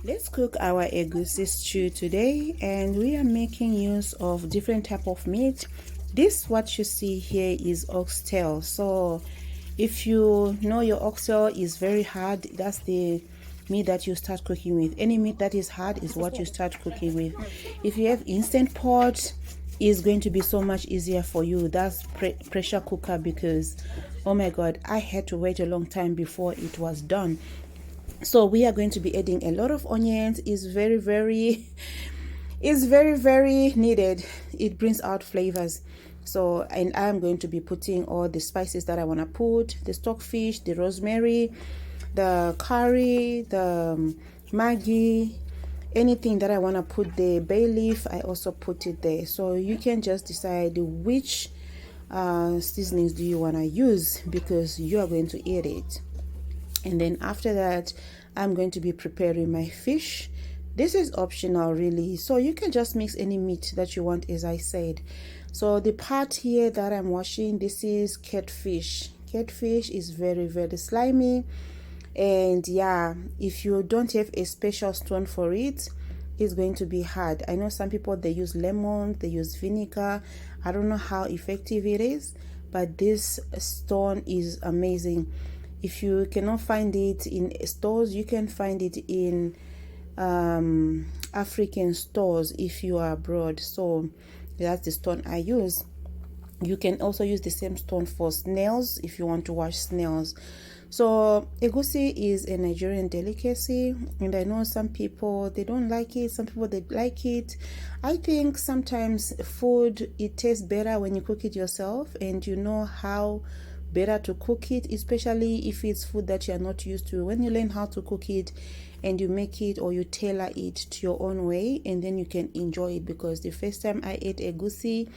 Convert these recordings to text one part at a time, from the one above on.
Let's cook our egusi stew today, and we are making use of different type of meat. This what you see here is oxtail. So if you know your oxtail is very hard, that's the meat that you start cooking with. Any meat that is hard is what you start cooking with. If you have instant pot, it's going to be so much easier for you. That's pressure cooker, because oh my god, I had to wait a long time before it was done. So we are going to be adding a lot of onions. Is very needed. It brings out flavors. So, and I'm going to be putting all the spices that I want to put: the stockfish, the rosemary, the curry, the Maggi, anything that I want to put, the bay leaf, I also put it there. So you can just decide which seasonings do you want to use, because you are going to eat it. And then after that, I'm going to be preparing my fish. This is optional really, so you can just mix any meat that you want, as I said. So the part here that I'm washing, this is catfish. Catfish is very slimy, and yeah, if you don't have a special stone for it, it's going to be hard. I know some people, they use lemon, they use vinegar. I don't know how effective it is, but this stone is amazing. If you cannot find it in stores, you can find it in African stores if you are abroad. So that's the stone I use. You can also use the same stone for snails if you want to wash snails. So egusi is a Nigerian delicacy, and I know some people, they don't like it, some people they like it. I think sometimes food, it tastes better when you cook it yourself, and you know how better to cook it, especially if it's food that you are not used to. When you learn how to cook it and you make it, or you tailor it to your own way, and then you can enjoy it. Because the first time I ate egusi,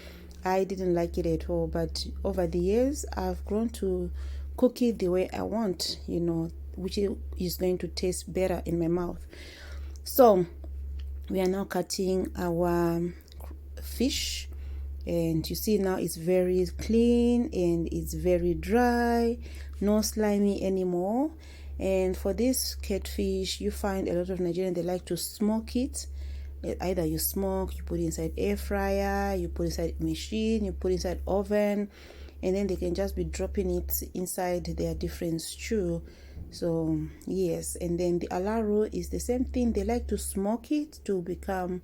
I didn't like it at all, but over the years I've grown to cook it the way I want, you know, which is going to taste better in my mouth. So we are now cutting our fish, and you see now it's very clean and it's very dry, no slimy anymore. And for this catfish, you find a lot of Nigerians, they like to smoke it. Either you smoke, you put inside air fryer, you put inside machine, you put inside oven, and then they can just be dropping it inside their different stew. So yes, and then the alaro is the same thing. They like to smoke it to become,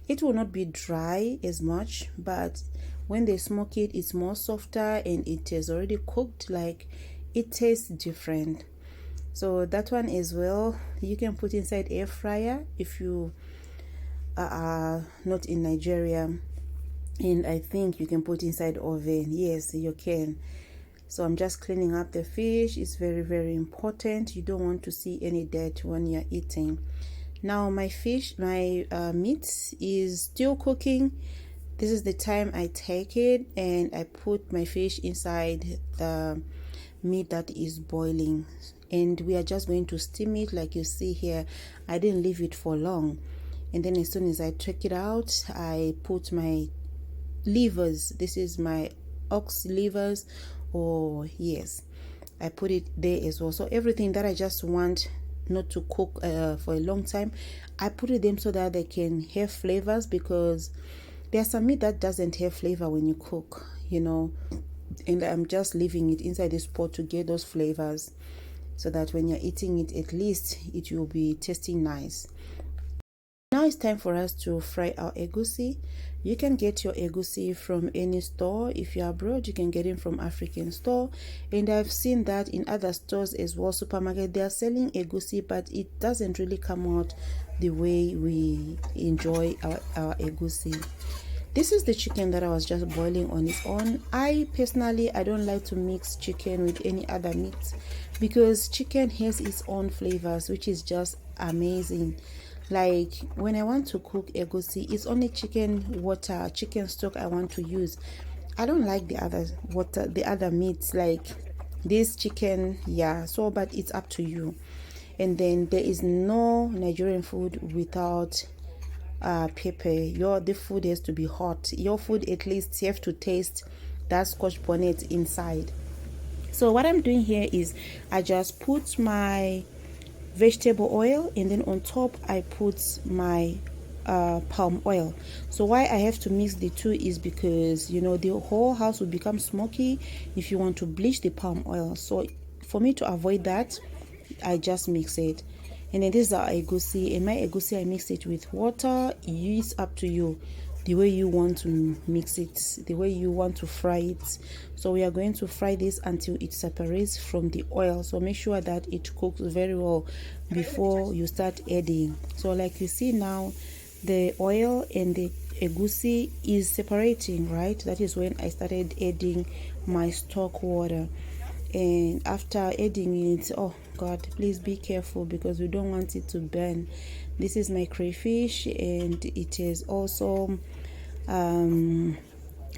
it will not be dry as much, but when they smoke it, it's more softer and it is already cooked, like it tastes different. So that one as well, you can put inside air fryer if you are not in Nigeria, and I think you can put inside oven. Yes, you can. So I'm just cleaning up the fish. It's very important. You don't want to see any dirt when you're eating. Now my fish, my meat is still cooking. This is the time I take it and I put my fish inside the meat that is boiling, and we are just going to steam it. Like you see here, I didn't leave it for long. And then as soon as I take it out, I put my livers. This is my ox livers, or yes, I put it there as well. So everything that I just want not to cook for a long time, I put it them so that they can have flavors, because there's some meat that doesn't have flavor when you cook, you know, and I'm just leaving it inside this pot to get those flavors, so that when you're eating it, at least it will be tasting nice. Now it's time for us to fry our egusi. You can get your egusi from any store. If you're abroad, you can get it from African store, and I've seen that in other stores as well, supermarket, they are selling egusi, but it doesn't really come out the way we enjoy our egusi. This is the chicken that I was just boiling on its own. I personally, I don't like to mix chicken with any other meat, because chicken has its own flavors, which is just amazing. Like when I want to cook egusi, it's only chicken water, chicken stock I want to use. I don't like the other water, the other meats like this chicken. Yeah, so but it's up to you. And then there is no Nigerian food without pepper. The food has to be hot. Your food, at least you have to taste that scotch bonnet inside. So what I'm doing here is I just put my vegetable oil, and then on top I put my palm oil. So why I have to mix the two is because the whole house will become smoky if you want to bleach the palm oil. So for me to avoid that, I just mix it. And then this is our egusi, and my egusi I mix it with water. It's up to you the way you want to mix it, the way you want to fry it. So we are going to fry this until it separates from the oil. So make sure that it cooks very well before you start adding. So like you see now, the oil and the egusi is separating, right? That is when I started adding my stock water. And after adding it, oh god, please be careful because we don't want it to burn. This is my crayfish, and it is also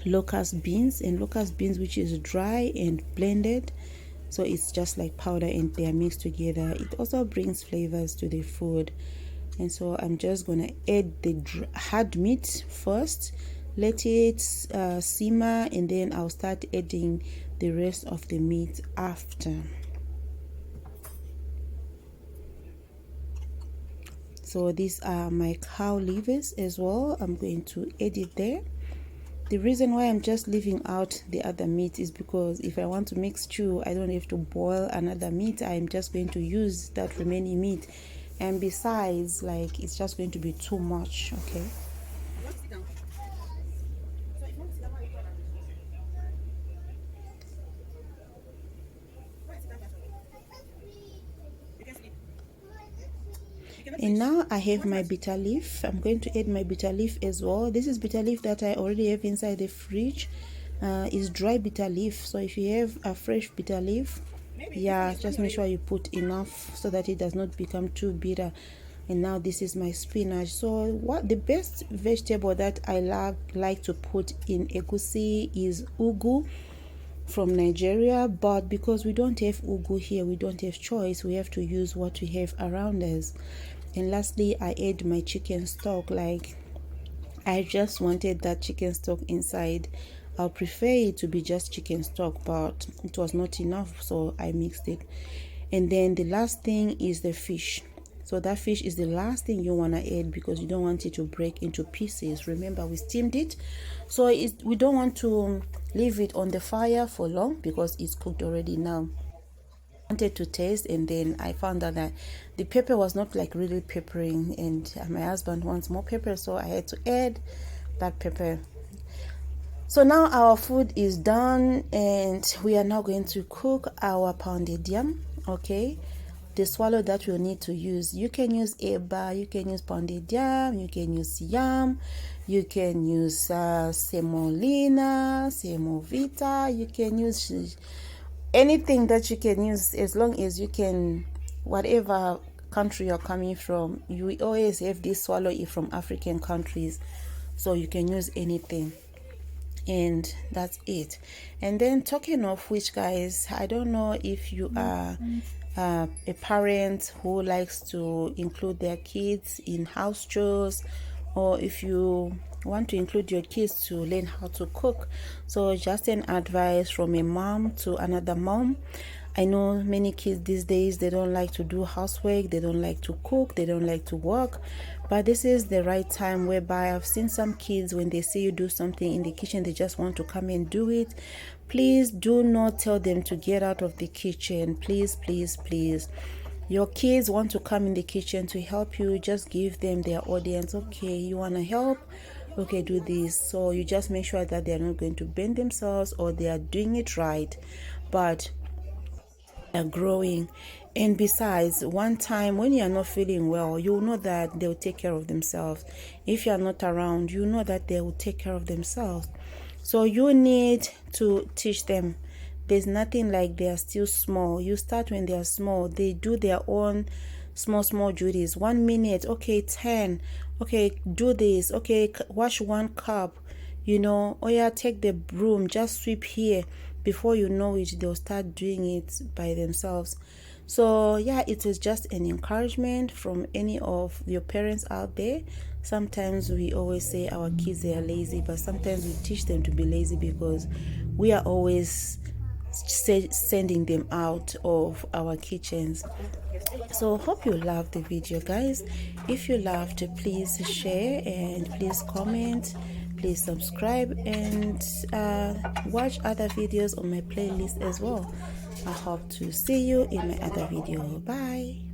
locust beans, which is dry and blended, so it's just like powder and they are mixed together. It also brings flavors to the food. And so I'm just gonna add the hard meat first, let it simmer, and then I'll start adding the rest of the meat after. So these are my cow livers as well. I'm going to add it there. The reason why I'm just leaving out the other meat is because if I want to make stew, I don't have to boil another meat. I'm just going to use that remaining meat, and besides, like, it's just going to be too much. Okay. And now I have my bitter leaf. I'm going to add my bitter leaf as well. This is bitter leaf that I already have inside the fridge. It's dry bitter leaf. So if you have a fresh bitter leaf, yeah, just make sure you put enough so that it does not become too bitter. And now this is my spinach. So what the best vegetable that I like to put in egusi is ugu from Nigeria, but because we don't have ugu here, we don't have choice, we have to use what we have around us. And lastly, I add my chicken stock. Like, I just wanted that chicken stock inside. I'll prefer it to be just chicken stock, but it was not enough, so I mixed it. And then the last thing is the fish. So that fish is the last thing you want to add because you don't want it to break into pieces. Remember, we steamed it, so we don't want to leave it on the fire for long because it's cooked already now. Wanted to taste, and then I found out that the pepper was not like really peppering, and my husband wants more pepper, so I had to add that pepper. So now our food is done, and we are now going to cook our pounded yam. Okay, the swallow that we'll need to use, you can use eba, you can use pounded yam, you can use yam, you can use semolina, semovita, you can use anything that you can use, as long as you can, whatever country you're coming from. You always have this swallow from African countries, so you can use anything. And that's it. And then, talking of which, guys, I don't know if you are a parent who likes to include their kids in house chores, or if you want to include your kids to learn how to cook. So just an advice from a mom to another mom. I know many kids these days, they don't like to do housework, they don't like to cook, they don't like to work, but this is the right time whereby I've seen some kids, when they see you do something in the kitchen, they just want to come and do it. Please do not tell them to get out of the kitchen. Please, please, please. Your kids want to come in the kitchen to help you, just give them their audience. Okay, you want to help? Okay, do this. So you just make sure that they're not going to bend themselves, or they are doing it right, but are growing. And besides, one time when you are not feeling well, you know that they will take care of themselves. If you are not around, you know that they will take care of themselves. So you need to teach them. There's nothing like they are still small. You start when they are small. They do their own small duties. 1 minute, okay, 10, okay, do this, okay, wash 1 cup, oh yeah, take the broom, just sweep here. Before you know it, they'll start doing it by themselves. So yeah, it is just an encouragement from any of your parents out there. Sometimes we always say our kids, they are lazy, but sometimes we teach them to be lazy because we are always sending them out of our kitchens. So hope you loved the video, guys. If you loved, please share and please comment, please subscribe, and watch other videos on my playlist as well. I hope to see you in my other video. Bye.